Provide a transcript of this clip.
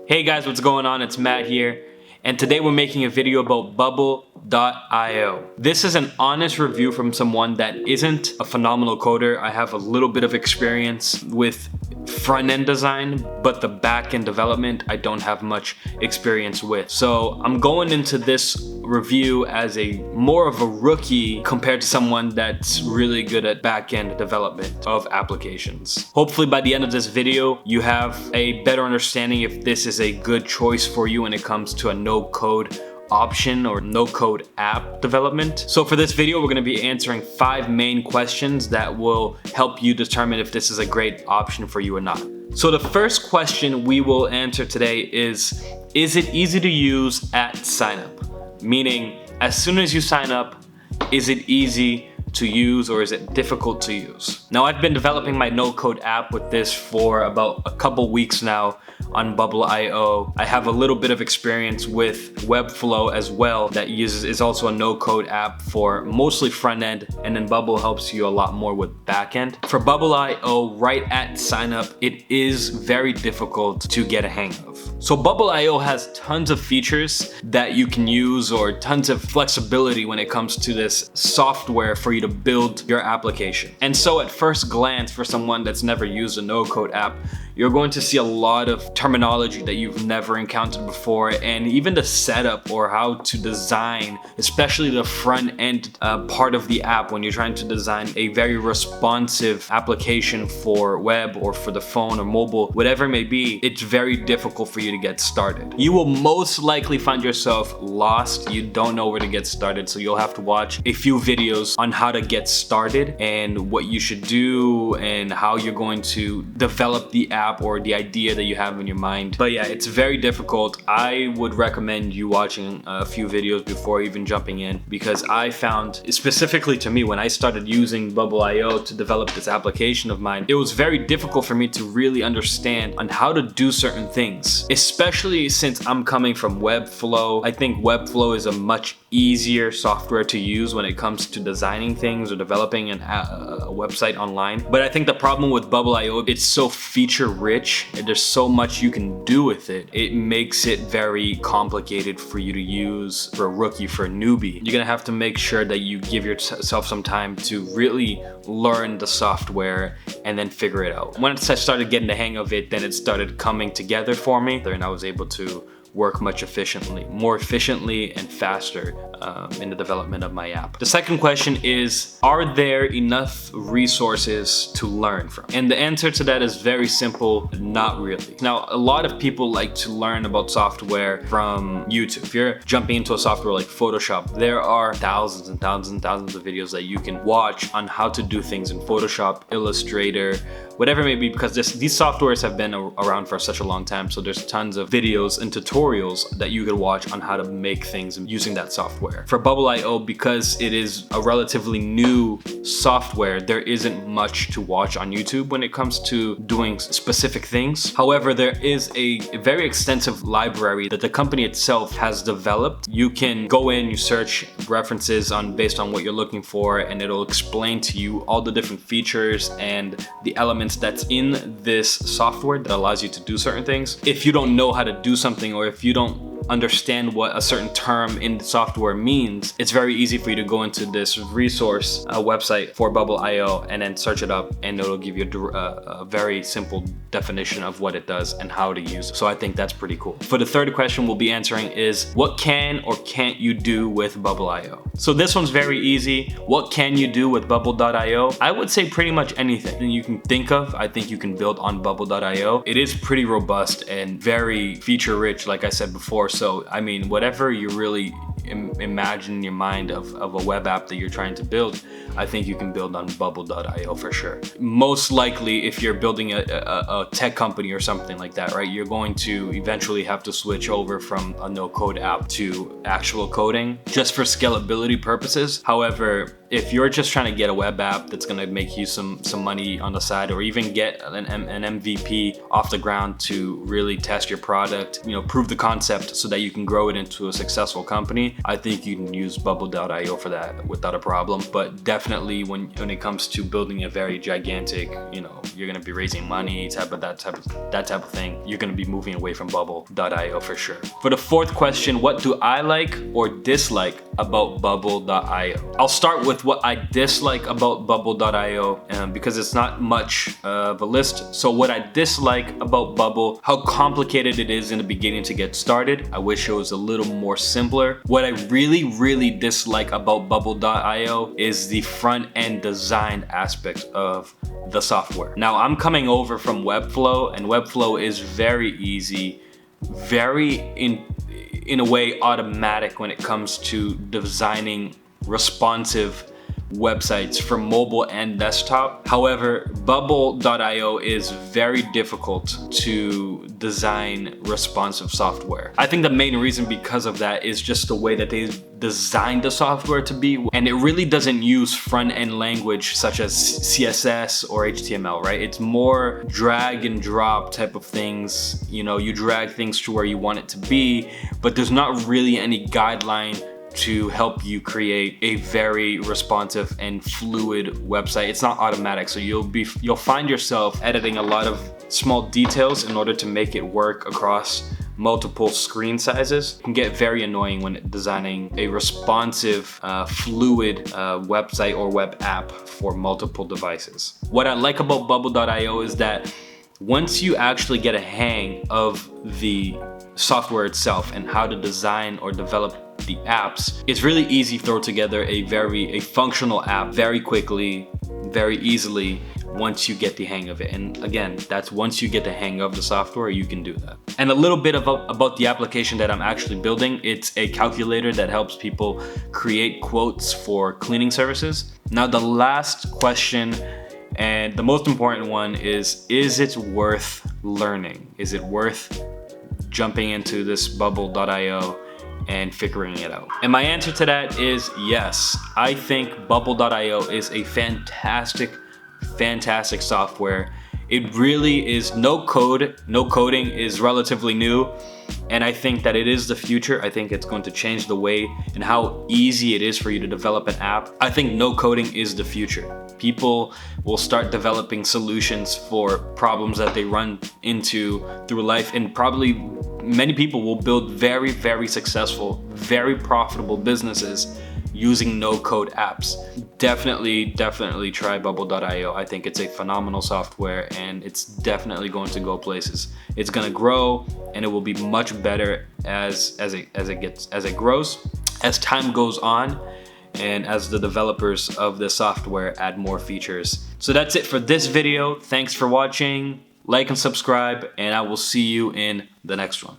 Hey guys, what's going on? It's Matt here, and today we're making a video about Bubble.io. This is an honest review from someone that isn't a phenomenal coder. I have a little bit of experience with front-end design, but the back-end development I don't have much experience with. So I'm going into this review as more of a rookie compared to someone that's really good at back-end development of applications. Hopefully by the end of this video, you have a better understanding if this is a good choice for you when it comes to a no-code option or no-code app development. So for this video, we're going to be answering 5 main questions that will help you determine if this is a great option for you or not. So the first question we will answer today is it easy to use at signup? Meaning, as soon as you sign up, is it easy to use or is it difficult to use? Now, I've been developing my no-code app with this for about a couple weeks now on Bubble.io. I have a little bit of experience with Webflow as well that is also a no-code app for mostly front end, and then Bubble helps you a lot more with back end. For Bubble.io, right at sign up, it is very difficult to get a hang of. So Bubble.io has tons of features that you can use or tons of flexibility when it comes to this software for you to build your application. And so at first glance, for someone that's never used a no-code app, you're going to see a lot of terminology that you've never encountered before, and even the setup or how to design, especially the front end part of the app when you're trying to design a very responsive application for web or for the phone or mobile, whatever it may be, it's very difficult for you to get started. You will most likely find yourself lost. You don't know where to get started, so you'll have to watch a few videos on how to get started and what you should do and how you're going to develop the app or the idea that you have in your mind. But yeah, it's very difficult. I would recommend you watching a few videos before even jumping in, because I found, specifically to me, when I started using Bubble.io to develop this application of mine, it was very difficult for me to really understand on how to do certain things, especially since I'm coming from Webflow. I think Webflow is a much easier software to use when it comes to designing things or developing a website online. But I think the problem with Bubble.io, it's so feature rich and there's so much you can do with it. It makes it very complicated for you to use for a rookie, for a newbie. You're gonna have to make sure that you give yourself some time to really learn the software and then figure it out. Once I started getting the hang of it, then it started coming together for me, and I was able to work more efficiently and faster in the development of my app. The second question is, are there enough resources to learn from? And the answer to that is very simple, not really. Now, a lot of people like to learn about software from YouTube. If you're jumping into a software like Photoshop, there are thousands and thousands and thousands of videos that you can watch on how to do things in Photoshop, Illustrator, whatever it may be, because these softwares have been around for such a long time. So there's tons of videos and tutorials that you could watch on how to make things using that software. For Bubble.io, because it is a relatively new software, there isn't much to watch on YouTube when it comes to doing specific things. However, there is a very extensive library that the company itself has developed. You can go in, you search references based on what you're looking for, and it'll explain to you all the different features and the elements that's in this software that allows you to do certain things. If you don't know how to do something, or if you don't understand what a certain term in the software means, it's very easy for you to go into this resource website for Bubble.io and then search it up, and it'll give you a very simple definition of what it does and how to use it. So I think that's pretty cool. For the third question we'll be answering is, what can or can't you do with Bubble.io? So this one's very easy. What can you do with Bubble.io? I would say pretty much anything you can think of, I think you can build on Bubble.io. It is pretty robust and very feature rich, like I said before. So, I mean, whatever you really imagine in your mind of a web app that you're trying to build, I think you can build on Bubble.io for sure. Most likely, if you're building a tech company or something like that, right, you're going to eventually have to switch over from a no-code app to actual coding just for scalability purposes. However, if you're just trying to get a web app that's gonna make you some money on the side, or even get an MVP off the ground to really test your product, prove the concept so that you can grow it into a successful company, money, I think you can use Bubble.io for that without a problem. But definitely when it comes to building a very gigantic, you know, you're gonna be raising money, that type of thing, you're gonna be moving away from Bubble.io for sure. For the fourth question, what do I like or dislike about Bubble.io? I'll start with what I dislike about Bubble.io because it's not much of a list. So what I dislike about Bubble, how complicated it is in the beginning to get started. I wish it was a little more simpler. What I really dislike about Bubble.io is the front end design aspect of the software. Now I'm coming over from Webflow, and Webflow is very easy, very in a way automatic when it comes to designing responsive websites for mobile and desktop. However, Bubble.io is very difficult to design responsive software. I think the main reason because of that is just the way that they designed the software to be, and it really doesn't use front-end language such as CSS or HTML, right? It's more drag and drop type of things. You know, you drag things to where you want it to be, but there's not really any guideline to help you create a very responsive and fluid website. It's not automatic, so you'll find yourself editing a lot of small details in order to make it work across multiple screen sizes. It can get very annoying when designing a responsive, fluid website or web app for multiple devices. What I like about Bubble.io is that once you actually get a hang of the software itself and how to design or develop the apps, it's really easy to throw together a functional app very quickly, very easily once you get the hang of it. And again, that's once you get the hang of the software, you can do that. And a little bit about the application that I'm actually building. It's a calculator that helps people create quotes for cleaning services. Now the last question and the most important one is it worth learning? Is it worth jumping into this Bubble.io and figuring it out? And my answer to that is yes. I think Bubble.io is a fantastic software. It really is no coding is relatively new, and I think that it is the future. I think it's going to change the way and how easy it is for you to develop an app. I think no coding is the future. People will start developing solutions for problems that they run into through life, and probably many people will build very successful, very profitable businesses using no-code apps. Definitely try Bubble.io. I think it's a phenomenal software, and it's definitely going to go places. It's gonna grow, and it will be much better as it grows, as time goes on, and as the developers of the software add more features. So that's it for this video. Thanks for watching. Like and subscribe, and I will see you in the next one.